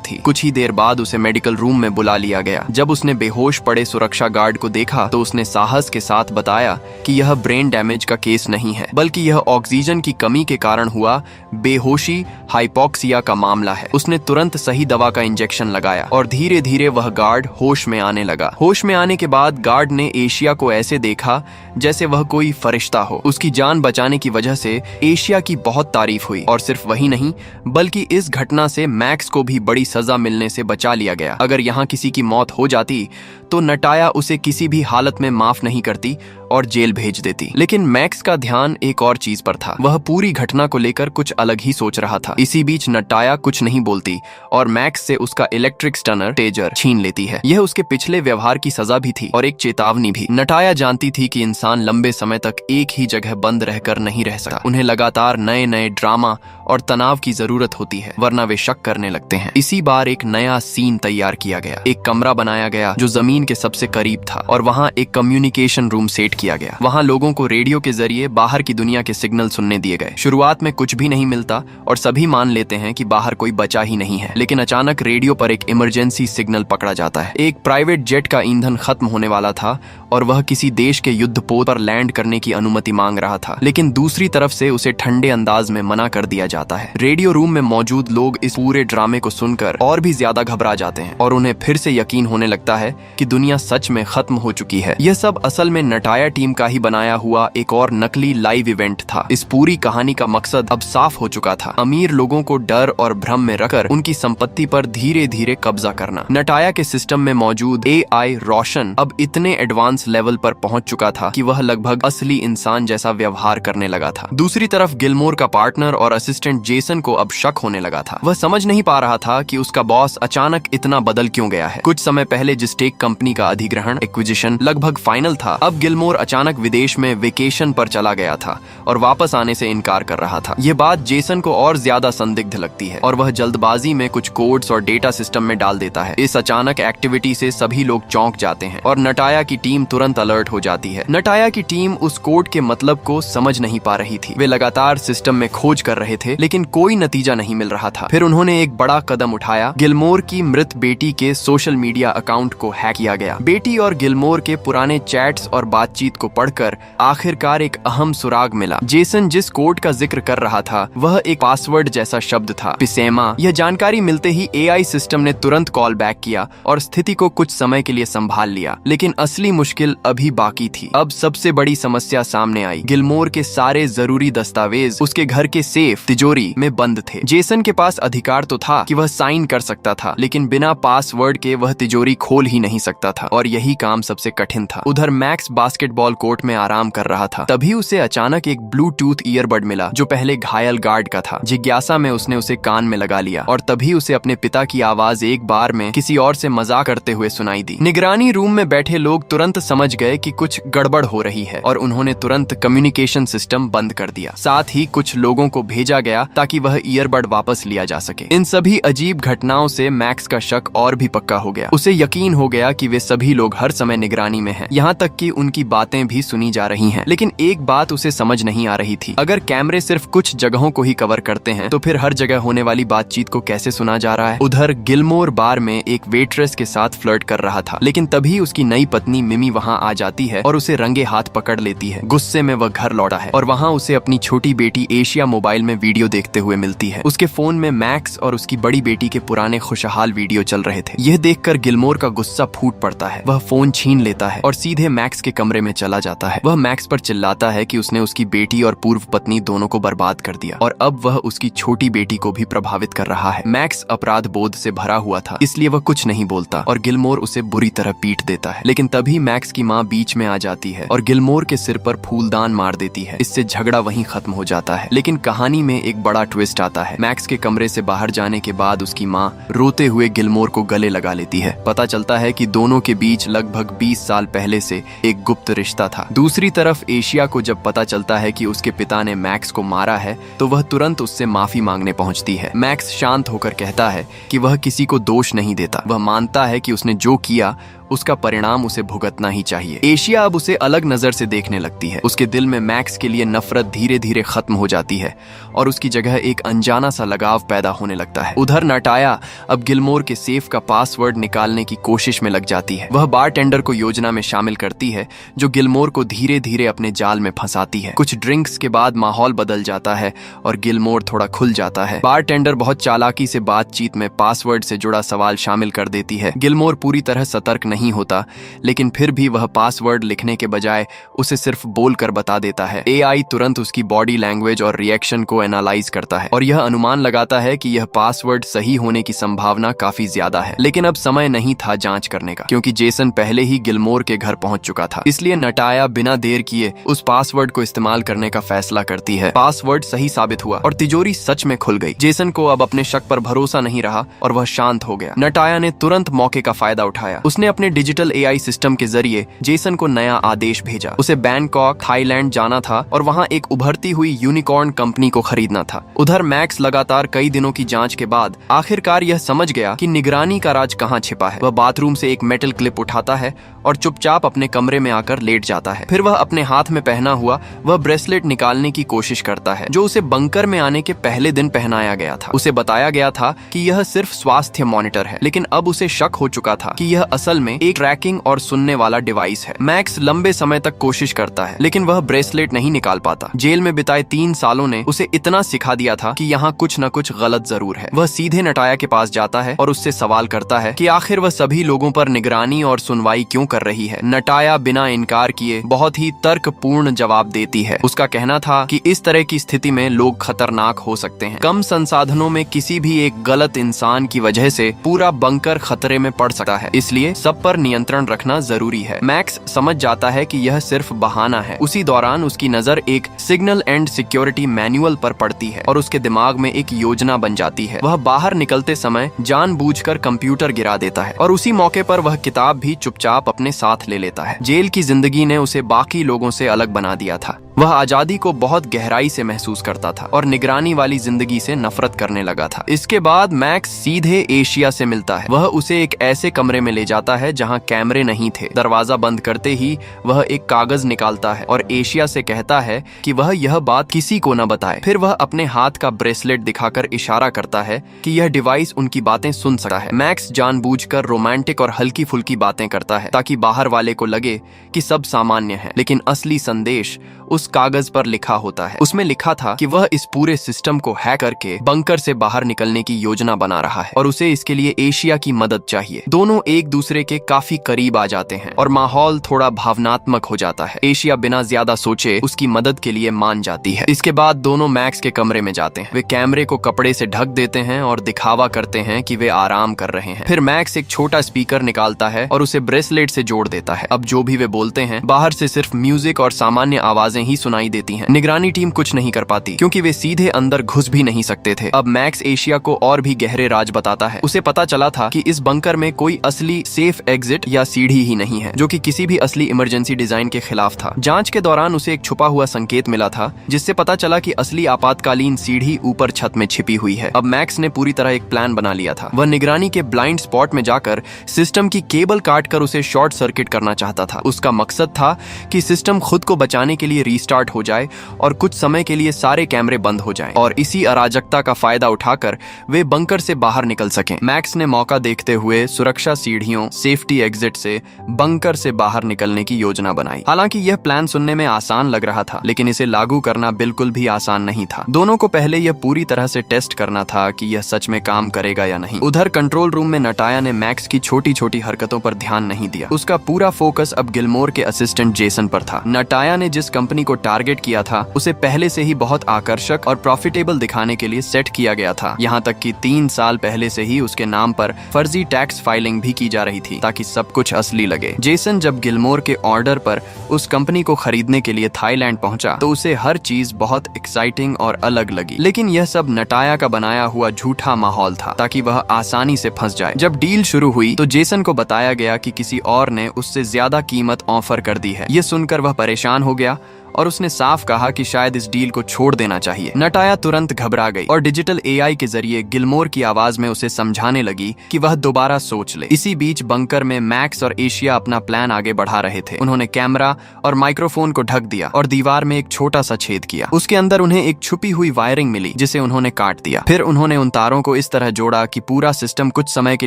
थी। कुछ ही देर बाद उसे मेडिकल रूम में बुला लिया गया। जब उसने बेहोश पड़े सुरक्षा गार्ड को देखा तो उसने साहस के साथ बताया कि यह ब्रेन डैमेज का केस नहीं है, बल्कि यह ऑक्सीजन की कमी के कारण हुआ बेहोशी हाइपोक्सिया का मामला है। उसने तुरंत सही दवा का इंजेक्शन लगाया और धीरे धीरे वह गार्ड होश में आने लगा। होश में आने के बाद गार्ड ने एशिया को ऐसे देखा जैसे वह कोई फरिश्ता हो। उसकी जान बचाने की वजह से एशिया की बहुत तारीफ हुई और सिर्फ वही नहीं बल्कि इस घटना से मैक्स को भी बड़ी सजा मिलने से बचा लिया गया। अगर यहाँ किसी की मौत हो जाती तो नटाया उसे किसी भी हालत में माफ नहीं करती और जेल भेज देती। लेकिन मैक्स का ध्यान एक और चीज पर था। वह पूरी घटना को लेकर कुछ अलग ही सोच रहा था। इसी बीच नटाया कुछ नहीं बोलती और मैक्स से उसका इलेक्ट्रिक स्टनर टेजर छीन लेती है। यह उसके पिछले व्यवहार की सजा भी थी और एक चेतावनी भी। नटाया जानती थी कि इंसान लंबे समय तक एक ही जगह बंद रहकर नहीं रह सकता। उन्हें लगातार नए नए ड्रामा और तनाव की जरूरत होती है, वरना वे शक करने लगते हैं। इसी बार एक नया सीन तैयार किया गया। एक कमरा बनाया गया जो जमीन के सबसे करीब था और वहाँ एक कम्युनिकेशन रूम सेट किया गया। वहाँ लोगों को रेडियो के जरिए बाहर की दुनिया के सिग्नल सुनने दिए गए। शुरुआत में कुछ भी नहीं मिलता और सभी मान लेते हैं कि बाहर कोई बचा ही नहीं है, लेकिन अचानक रेडियो पर एक इमरजेंसी सिग्नल पकड़ा जाता है। एक प्राइवेट जेट का ईंधन खत्म होने वाला था और वह किसी देश के युद्धपोत पर लैंड करने की अनुमति मांग रहा था, लेकिन दूसरी तरफ से उसे ठंडे अंदाज में मना कर दिया जाता है। रेडियो रूम में मौजूद लोग इस पूरे ड्रामे को सुनकर और भी ज्यादा घबरा जाते हैं और उन्हें फिर से यकीन होने लगता है कि दुनिया सच में खत्म हो चुकी है। यह सब असल में नटाया टीम का ही बनाया हुआ एक और नकली लाइव इवेंट था। इस पूरी कहानी का मकसद अब साफ हो चुका था। अमीर लोगों को डर और भ्रम में रखकर उनकी संपत्ति पर धीरे धीरे कब्जा करना। नटाया के सिस्टम में मौजूद AI रोशन अब इतने एडवांस लेवल पर पहुंच चुका था कि वह लगभग असली इंसान जैसा व्यवहार करने लगा था। दूसरी तरफ गिलमोर का पार्टनर और असिस्टेंट जेसन को अब शक होने लगा था। वह समझ नहीं पा रहा था कि उसका बॉस अचानक इतना बदल क्यों गया है। कुछ समय पहले जिस टेक कंपनी का अधिग्रहण एक्विजिशन लगभग फाइनल था, अब गिलमोर अचानक विदेश में वेकेशन पर चला गया था और वापस आने से इनकार कर रहा था। ये बात जेसन को और ज्यादा संदिग्ध लगती है और वह जल्दबाजी में कुछ कोड्स और डेटा सिस्टम में डाल देता है। इस अचानक एक्टिविटी से सभी लोग चौंक जाते हैं और नटाया की टीम तुरंत अलर्ट हो जाती है। नटाया की टीम उस कोड के मतलब को समझ नहीं पा रही थी। वे लगातार सिस्टम में खोज कर रहे थे, लेकिन कोई नतीजा नहीं मिल रहा था। फिर उन्होंने एक बड़ा कदम उठाया। गिलमोर की मृत बेटी के सोशल मीडिया अकाउंट को हैक किया गया। बेटी और गिलमोर के पुराने चैट्स और बातचीत को पढ़कर आखिरकार एक अहम सुराग मिला। जेसन जिस कोड का जिक्र कर रहा था वह एक पासवर्ड जैसा शब्द था, पिसेमा। यह जानकारी मिलते ही AI सिस्टम ने तुरंत कॉल बैक किया और स्थिति को कुछ समय के लिए संभाल लिया। लेकिन असली मुश्किल अभी बाकी थी। अब सबसे बड़ी समस्या सामने आई। गिलमोर के सारे जरूरी दस्तावेज उसके घर के सेफ तिजोरी में बंद थे। जेसन के पास अधिकार तो था कि वह साइन कर सकता था, लेकिन बिना पासवर्ड के वह तिजोरी खोल ही नहीं सकता था और यही काम सबसे कठिन था। उधर मैक्स बास्केटबॉल कोर्ट में आराम कर रहा था। तभी उसे अचानक एक ब्लूटूथ ईयरबड मिला जो पहले घायल गार्ड का था। जिज्ञासा में उसने उसे कान में लगा लिया और तभी उसे अपने पिता की आवाज एक बार में किसी और से मजाक करते हुए सुनाई दी। निगरानी रूम में बैठे लोग तुरंत समझ गए कि कुछ गड़बड़ हो रही है और उन्होंने तुरंत कम्युनिकेशन सिस्टम बंद कर दिया। साथ ही कुछ लोगों को भेजा गया ताकि वह ईयरबड वापस लिया जा सके। इन सभी अजीब घटनाओं से मैक्स का शक और भी पक्का हो गया। उसे यकीन हो गया कि वे सभी लोग हर समय निगरानी में हैं, यहाँ तक कि उनकी बात बातें भी सुनी जा रही हैं। लेकिन एक बात उसे समझ नहीं आ रही थी, अगर कैमरे सिर्फ कुछ जगहों को ही कवर करते हैं तो फिर हर जगह होने वाली बातचीत को कैसे सुना जा रहा है। उधर गिलमोर बार में एक वेट्रेस के साथ फ्लर्ट कर रहा था, लेकिन तभी उसकी नई पत्नी मिमी वहाँ आ जाती है और उसे रंगे हाथ पकड़ लेती है। गुस्से में वह घर लौटा है और वहाँ उसे अपनी छोटी बेटी एशिया मोबाइल में वीडियो देखते हुए मिलती है। उसके फोन में मैक्स और उसकी बड़ी बेटी के पुराने खुशहाल वीडियो चल रहे थे। यह देखकर गिलमोर का गुस्सा फूट पड़ता है। वह फोन छीन लेता है और सीधे मैक्स के कमरे में चला जाता है। वह मैक्स पर चिल्लाता है कि उसने उसकी बेटी और पूर्व पत्नी दोनों को बर्बाद कर दिया और अब वह उसकी छोटी बेटी को भी प्रभावित कर रहा है। मैक्स अपराध बोध से भरा हुआ था, इसलिए वह कुछ नहीं बोलता और गिलमोर उसे बुरी तरह पीट देता है। लेकिन तभी मैक्स की माँ बीच में आ जाती है और गिलमोर के सिर पर फूलदान मार देती है। इससे झगड़ा वहीं खत्म हो जाता है। लेकिन कहानी में एक बड़ा ट्विस्ट आता है। मैक्स के कमरे से बाहर जाने के बाद उसकी माँ रोते हुए गिलमोर को गले लगा लेती है। पता चलता है कि दोनों के बीच लगभग 20 साल पहले से एक गुप्त रिश्ता था। दूसरी तरफ एशिया को जब पता चलता है कि उसके पिता ने मैक्स को मारा है तो वह तुरंत उससे माफी मांगने पहुंचती है। मैक्स शांत होकर कहता है कि वह किसी को दोष नहीं देता। वह मानता है कि उसने जो किया उसका परिणाम उसे भुगतना ही चाहिए। एशिया अब उसे अलग नजर से देखने लगती है। उसके दिल में मैक्स के लिए नफरत धीरे धीरे खत्म हो जाती है और उसकी जगह एक अनजाना सा लगाव पैदा होने लगता है। उधर नटाया अब गिलमोर के सेफ का पासवर्ड निकालने की कोशिश में लग जाती है। वह बारटेंडर को योजना में शामिल करती है जो गिलमोर को धीरे धीरे अपने जाल में फंसाती है। कुछ ड्रिंक्स के बाद माहौल बदल जाता है और गिलमोर थोड़ा खुल जाता है। बारटेंडर बहुत चालाकी से बातचीत में पासवर्ड से जुड़ा सवाल शामिल कर देती है। गिलमोर पूरी तरह सतर्क नहीं होता, लेकिन फिर भी वह पासवर्ड लिखने के बजाय उसे सिर्फ बोलकर बता देता है। एआई तुरंत उसकी बॉडी लैंग्वेज और रिएक्शन को एनालाइज करता है और यह अनुमान लगाता है कि यह पासवर्ड सही होने की संभावना काफी ज्यादा है। लेकिन अब समय नहीं था जांच करने का, क्योंकि जेसन पहले ही गिलमोर के घर पहुंच चुका था। इसलिए नटाया बिना देर किए उस पासवर्ड को इस्तेमाल करने का फैसला करती है। पासवर्ड सही साबित हुआ और तिजोरी सच में खुल गई। जेसन को अब अपने शक पर भरोसा नहीं रहा और वह शांत हो गया। नटाया ने तुरंत मौके का फायदा उठाया। उसने अपने डिजिटल एआई सिस्टम के जरिए जेसन को नया आदेश भेजा। उसे बैंकॉक थाईलैंड जाना था और वहां एक उभरती हुई यूनिकॉर्न कंपनी को खरीदना था। उधर मैक्स लगातार कई दिनों की जांच के बाद आखिरकार यह समझ गया कि निगरानी का राज कहां छिपा है। वह बाथरूम से एक मेटल क्लिप उठाता है और चुपचाप अपने कमरे में आकर लेट जाता है। फिर वह अपने हाथ में पहना हुआ वह ब्रेसलेट निकालने की कोशिश करता है जो उसे बंकर में आने के पहले दिन पहनाया गया था। उसे बताया गया था कि यह सिर्फ स्वास्थ्य मॉनिटर है, लेकिन अब उसे शक हो चुका था कि यह असल में एक ट्रैकिंग और सुनने वाला डिवाइस है। मैक्स लंबे समय तक कोशिश करता है, लेकिन वह ब्रेसलेट नहीं निकाल पाता। जेल में बिताए 3 सालों ने उसे इतना सिखा दिया था कि यहाँ कुछ न कुछ गलत जरूर है। वह सीधे नटाया के पास जाता है और उससे सवाल करता है कि आखिर वह सभी लोगों पर निगरानी और सुनवाई क्यों कर रही है। नटाया बिना इनकार किए बहुत ही तर्कपूर्ण जवाब देती है। उसका कहना था कि इस तरह की स्थिति में लोग खतरनाक हो सकते हैं। कम संसाधनों में किसी भी एक गलत इंसान की वजह से पूरा बंकर खतरे में पड़ सकता है, इसलिए सब पर नियंत्रण रखना जरूरी है। मैक्स समझ जाता है कि यह सिर्फ बहाना है। उसी दौरान उसकी नजर एक सिग्नल एंड सिक्योरिटी मैनुअल पर पड़ती है और उसके दिमाग में एक योजना बन जाती है। वह बाहर निकलते समय जानबूझकर कंप्यूटर गिरा देता है और उसी मौके पर वह किताब भी चुपचाप अपने साथ ले लेता है। जेल की जिंदगी ने उसे बाकी लोगों से अलग बना दिया था। वह आजादी को बहुत गहराई से महसूस करता था और निगरानी वाली जिंदगी से नफरत करने लगा था। इसके बाद मैक्स सीधे एशिया से मिलता है। वह उसे एक ऐसे कमरे में ले जाता है जहां कैमरे नहीं थे। दरवाजा बंद करते ही वह एक कागज निकालता है और एशिया से कहता है कि वह यह बात किसी को न बताए। फिर वह अपने हाथ का ब्रेसलेट दिखाकर इशारा करता है कि यह डिवाइस उनकी बातें सुन सकता है। मैक्स जानबूझकर रोमांटिक और हल्की फुल्की बातें करता है ताकि बाहर वाले को लगे कि सब सामान्य है, लेकिन असली संदेश उस कागज पर लिखा होता है। उसमें लिखा था कि वह इस पूरे सिस्टम को हैक करके बंकर से बाहर निकलने की योजना बना रहा है और उसे इसके लिए एशिया की मदद चाहिए। दोनों एक दूसरे के काफी करीब आ जाते हैं और माहौल थोड़ा भावनात्मक हो जाता है। एशिया बिना ज्यादा सोचे उसकी मदद के लिए मान जाती है। इसके बाद दोनों मैक्स के कमरे में जाते हैं। वे कैमरे को कपड़े से ढक देते हैं और दिखावा करते हैं कि वे आराम कर रहे हैं। फिर मैक्स एक छोटा स्पीकर निकालता है और उसे ब्रेसलेट से जोड़ देता है। अब जो भी वे बोलते हैं बाहर से सिर्फ म्यूजिक और सामान्य आवाजें ही ही सुनाई देती हैं। निगरानी टीम कुछ नहीं कर पाती क्योंकि वे सीधे अंदर घुस भी नहीं सकते थे। अब मैक्स एशिया को और भी गहरे राज बताता है। उसे पता चला था कि इस बंकर में कोई असली सेफ एग्जिट या सीढ़ी ही नहीं है, जो कि किसी भी असली इमरजेंसी डिजाइन के खिलाफ था। जांच के दौरान उसे एक छुपा हुआ संकेत मिला था जिससे पता चला कि असली आपातकालीन सीढ़ी ऊपर छत में छिपी हुई है। अब मैक्स ने पूरी तरह एक प्लान बना लिया था। वह निगरानी के ब्लाइंड स्पॉट में जाकर सिस्टम की केबल काटकर उसे शॉर्ट सर्किट करना चाहता था। उसका मकसद था कि सिस्टम खुद को बचाने के लिए रीस्टार्ट हो जाए और कुछ समय के लिए सारे कैमरे बंद हो जाएं और इसी अराजकता का फायदा उठाकर वे बंकर से बाहर निकल सकें। मैक्स ने मौका देखते हुए सुरक्षा सीढ़ियों, सेफ्टी एग्जिट से बंकर से बाहर निकलने की योजना बनाई। हालांकि यह प्लान सुनने में आसान लग रहा था, लेकिन इसे लागू करना बिल्कुल भी आसान नहीं था। दोनों को पहले यह पूरी तरह से टेस्ट करना था कि यह सच में काम करेगा या नहीं। उधर कंट्रोल रूम में नटाया ने मैक्स की छोटी छोटी हरकतों पर ध्यान नहीं दिया। उसका पूरा फोकस अब गिलमोर के असिस्टेंट जेसन पर था। नटाया ने जिस कंपनी को टारगेट किया था उसे पहले से ही बहुत आकर्षक और प्रॉफिटेबल दिखाने के लिए सेट किया गया था। यहाँ तक कि 3 साल पहले से ही उसके नाम पर फर्जी टैक्स फाइलिंग भी की जा रही थी ताकि सब कुछ असली लगे। जेसन जब गिलमोर के ऑर्डर पर उस कंपनी को खरीदने के लिए थाईलैंड पहुंचा तो उसे हर चीज बहुत एक्साइटिंग और अलग लगी, लेकिन यह सब नटाया का बनाया हुआ झूठा माहौल था ताकि वह आसानी से फंस जाए। जब डील शुरू हुई तो जेसन को बताया गया कि किसी और ने उससे ज्यादा कीमत ऑफर कर दी है। यह सुनकर वह परेशान हो गया और उसने साफ कहा कि शायद इस डील को छोड़ देना चाहिए। नटाया तुरंत घबरा गई और डिजिटल एआई के जरिए गिलमोर की आवाज में उसे समझाने लगी कि वह दोबारा सोच ले। इसी बीच बंकर में मैक्स और एशिया अपना प्लान आगे बढ़ा रहे थे। उन्होंने कैमरा और माइक्रोफोन को ढक दिया और दीवार में एक छोटा सा छेद किया। उसके अंदर उन्हें एक छुपी हुई वायरिंग मिली जिसे उन्होंने काट दिया। फिर उन्होंने उन तारों को इस तरह जोड़ा कि पूरा सिस्टम कुछ समय के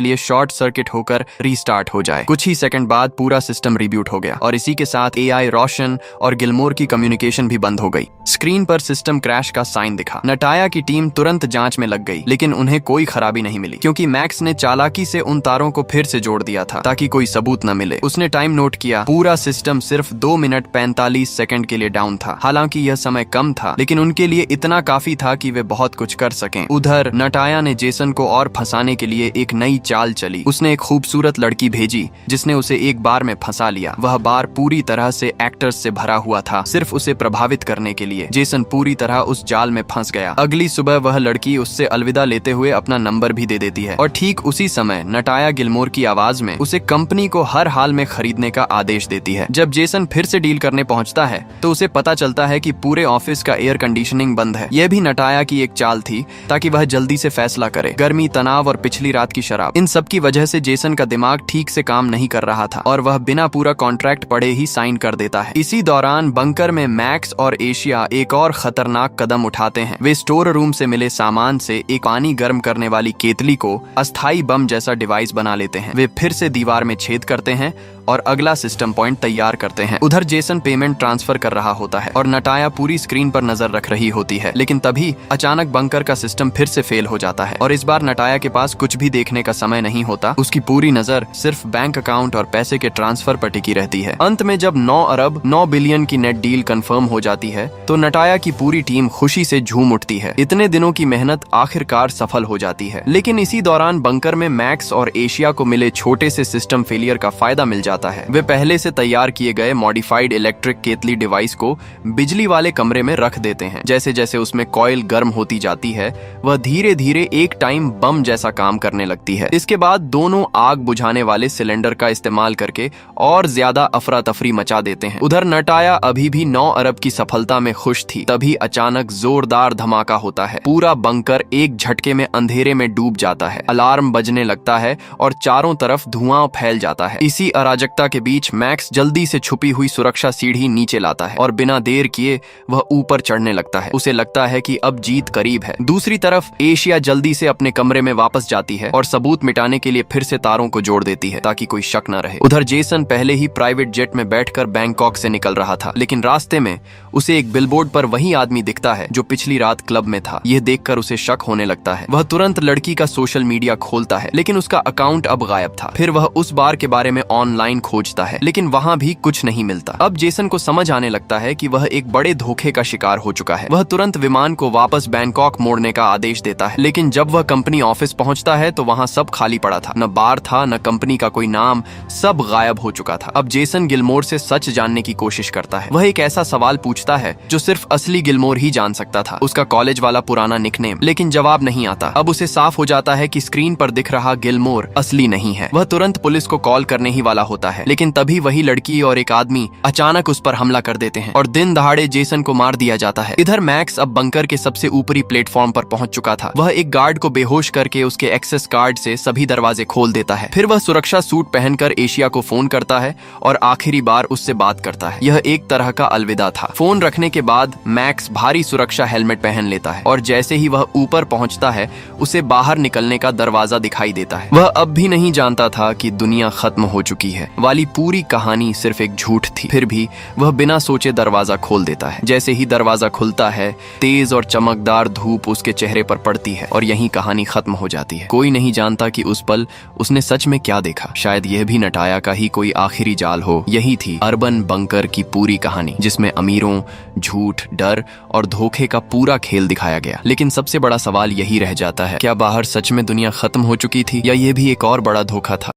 लिए शॉर्ट सर्किट होकर रीस्टार्ट हो जाए। कुछ ही सेकंड बाद पूरा सिस्टम रिब्यूट हो गया और इसी के साथ एआई रोशन और गिलमोर की कम्युनिकेशन भी बंद हो गई। स्क्रीन पर सिस्टम क्रैश का साइन दिखा। नटाया की टीम तुरंत जांच में लग गई, लेकिन उन्हें कोई खराबी नहीं मिली क्योंकि मैक्स ने चालाकी से उन तारों को फिर से जोड़ दिया था ताकि कोई सबूत न मिले। उसने टाइम नोट किया। पूरा सिस्टम सिर्फ 2 मिनट 45 सेकंड के लिए डाउन था। हालांकि यह समय कम था, लेकिन उनके लिए इतना काफी था कि वे बहुत कुछ कर सकें। उधर नटाया ने जेसन को और फंसाने के लिए एक नई चाल चली। उसने एक खूबसूरत लड़की भेजी जिसने उसे एक बार में फंसा लिया। वह बार पूरी तरह से एक्टर्स से भरा हुआ था, सिर्फ उसे प्रभावित करने के लिए। जेसन पूरी तरह उस जाल में फंस गया। अगली सुबह वह लड़की उससे अलविदा लेते हुए अपना नंबर भी दे देती है और ठीक उसी समय नटाया गिलमोर की आवाज में उसे कंपनी को हर हाल में खरीदने का आदेश देती है। जब जेसन फिर से डील करने पहुंचता है तो उसे पता चलता है कि पूरे ऑफिस का एयर कंडीशनिंग बंद है। यह भी नटाया की एक चाल थी ताकि वह जल्दी से फैसला करे। गर्मी, तनाव और पिछली रात की शराब, इन सब की वजह से जेसन का दिमाग ठीक से काम नहीं कर रहा था और वह बिना पूरा कॉन्ट्रैक्ट पढ़े ही साइन कर देता है। इसी दौरान बंकर में मैक्स और एशिया एक और खतरनाक कदम उठाते हैं। वे स्टोर रूम से मिले सामान से एक पानी गर्म करने वाली केतली को अस्थायी बम जैसा डिवाइस बना लेते हैं। वे फिर से दीवार में छेद करते हैं और अगला सिस्टम पॉइंट तैयार करते हैं। उधर जेसन पेमेंट ट्रांसफर कर रहा होता है और नटाया पूरी स्क्रीन पर नजर रख रही होती है, लेकिन तभी अचानक बंकर का सिस्टम फिर से फेल हो जाता है और इस बार नटाया के पास कुछ भी देखने का समय नहीं होता। उसकी पूरी नजर सिर्फ बैंक अकाउंट और पैसे के ट्रांसफर पर टिकी रहती है। अंत में जब 9 अरब 9 बिलियन की नेट डील कंफर्म हो जाती है तो नटाया की पूरी टीम खुशी से झूम उठती है। इतने दिनों की मेहनत आखिरकार सफल हो जाती है। लेकिन इसी दौरान बंकर में मैक्स और एशिया को मिले छोटे से सिस्टम फेलियर का फायदा मिल जाता है। वे पहले से तैयार किए गए मॉडिफाइड इलेक्ट्रिक केतली डिवाइस को बिजली वाले कमरे में रख देते हैं। जैसे जैसे उसमें कॉइल गर्म होती जाती है वह धीरे धीरे एक टाइम बम जैसा काम करने लगती है। इसके बाद दोनों आग बुझाने वाले सिलेंडर का इस्तेमाल करके और ज्यादा अफरा तफरी मचा देते हैं। उधर नटाया अभी भी 9 अरब की सफलता में खुश थी। तभी अचानक जोरदार धमाका होता है। पूरा बंकर एक झटके में अंधेरे में डूब जाता है। अलार्म बजने लगता है और चारों तरफ धुआं फैल जाता है। इसी अराजकता के बीच मैक्स जल्दी से छुपी हुई सुरक्षा सीढ़ी नीचे लाता है और बिना देर किए वह ऊपर चढ़ने लगता है। उसे लगता है कि अब जीत करीब है। दूसरी तरफ एशिया जल्दी से अपने कमरे में वापस जाती है और सबूत मिटाने के लिए फिर से तारों को जोड़ देती है ताकि कोई शक न रहे। उधर जेसन पहले ही प्राइवेट जेट में बैठकर बैंकॉक से निकल रहा था, लेकिन रास्ते में उसे एक बिलबोर्ड पर वही आदमी दिखता है जो पिछली रात क्लब में था। यह देखकर उसे शक होने लगता है। वह तुरंत लड़की का सोशल मीडिया खोलता है, लेकिन उसका अकाउंट अब गायब था। फिर वह उस बार के बारे में ऑनलाइन खोजता है, लेकिन वहां भी कुछ नहीं मिलता। अब जेसन को समझ आने लगता है कि वह एक बड़े धोखे का शिकार हो चुका है। वह तुरंत विमान को वापस बैंकॉक मोड़ने का आदेश देता है, लेकिन जब वह कंपनी ऑफिस पहुंचता है तो वहां सब खाली पड़ा था। न बार था, न कंपनी का कोई नाम, सब गायब हो चुका था। अब जेसन गिलमोर से सच जानने की कोशिश करता है। वह एक ऐसा सवाल पूछता है जो सिर्फ असली गिलमोर ही जान सकता था, उसका कॉलेज वाला पुराना निकनेम। लेकिन जवाब नहीं आता। अब उसे साफ हो जाता है कि स्क्रीन पर दिख रहा गिलमोर असली नहीं है। वह तुरंत पुलिस को कॉल करने ही वाला होता है, लेकिन तभी वही लड़की और एक आदमी अचानक उस पर हमला कर देते हैं और दिन दहाड़े जेसन को मार दिया जाता है। इधर मैक्स अब बंकर के सबसे ऊपरी प्लेटफॉर्म पर पहुंच चुका था। वह एक गार्ड को बेहोश करके उसके एक्सेस कार्ड से सभी दरवाजे खोल देता है। फिर वह सुरक्षा सूट पहनकर एशिया को फोन करता है और आखिरी बार उससे बात करता है। यह एक तरह का अलविदा था। फोन रखने के बाद मैक्स भारी सुरक्षा हेलमेट पहन लेता है और जैसे ही वह ऊपर पहुंचता है उसे बाहर निकलने का दरवाजा दिखाई देता है। वह अब भी नहीं जानता था कि दुनिया खत्म हो चुकी है। वाली पूरी कहानी सिर्फ एक झूठ थी। फिर भी वह बिना सोचे दरवाजा खोल देता है। जैसे ही दरवाजा खुलता है, तेज और चमकदार धूप उसके चेहरे पर पड़ती है और यहीं कहानी खत्म हो जाती है। कोई नहीं जानता कि उस पल उसने सच में क्या देखा। शायद यह भी नटाया का ही कोई आखिरी जाल हो। यही थी अर्बन बंकर की पूरी कहानी, जिसमें अमीरों, झूठ, डर और धोखे का पूरा खेल दिखाया गया। लेकिन सबसे बड़ा सवाल यही रह जाता है, क्या बाहर सच में दुनिया खत्म हो चुकी थी या यह भी एक और बड़ा धोखा था?